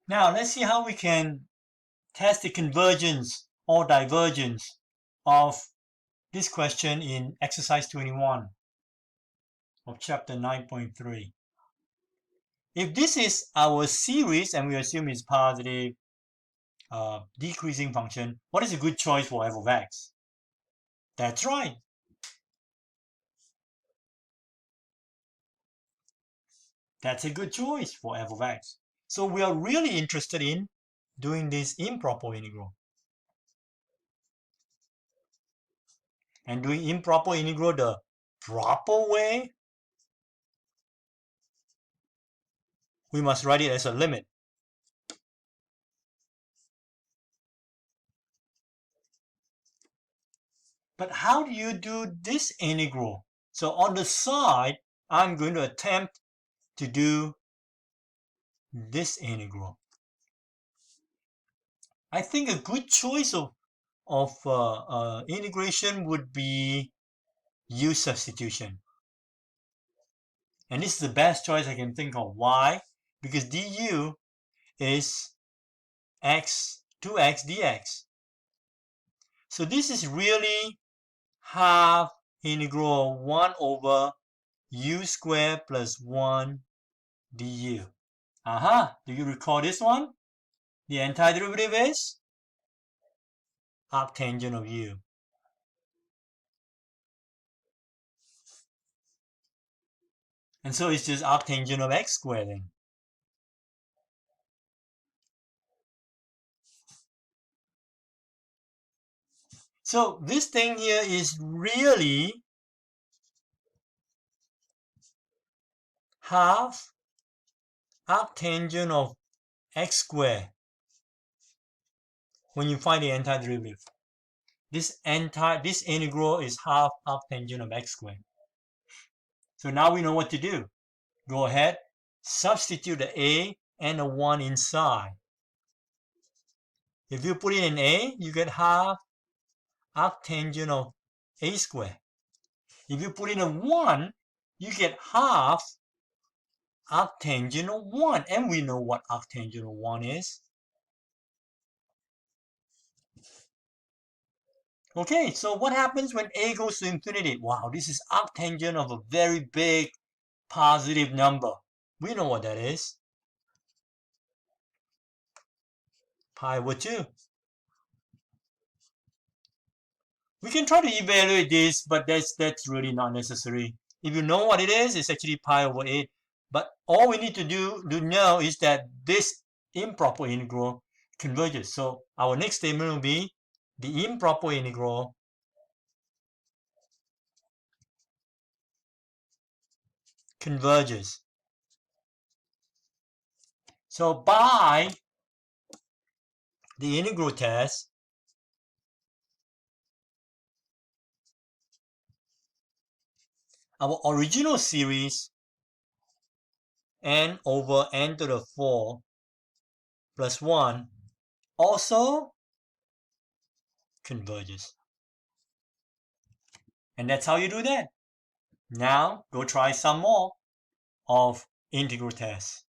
Now let's see how we can test the convergence or divergence of this question in exercise 21 of chapter 9.3. If this is our series and we assume it's positive decreasing function, what is a good choice for f of x? That's right. That's a good choice for f of x. So we are really interested in doing this improper integral. And doing improper integral the proper way, we must write it as a limit. But how do you do this integral? So on the side, I'm going to attempt to do this integral. I think a good choice of integration would be u substitution. And this is the best choice I can think of. Why? Because du is 2x dx. So this is really half integral 1 over u squared plus 1 du. Do you recall this one? The antiderivative is arctangent of u. And so it's just arctangent of x squared then. So this thing here is really half arctangent of x squared when you find the antiderivative. This integral is half arctangent of x squared. So now we know what to do. Go ahead, substitute the a and a 1 inside. If you put in an a, you get half arctangent of a squared. If you put in a 1, you get half arctangent of 1. And we know what arctangent of 1 is. Okay, so what happens when a goes to infinity? Wow, this is arctangent of a very big positive number. We know what that is. Pi over 2. We can try to evaluate this, but that's really not necessary. If you know what it is, it's actually pi over 8. But all we need to know is that this improper integral converges. So our next statement will be the improper integral converges. So by the integral test, our original series n over n to the 4 plus 1 also converges. And that's how you do that. Now go try some more of integral tests.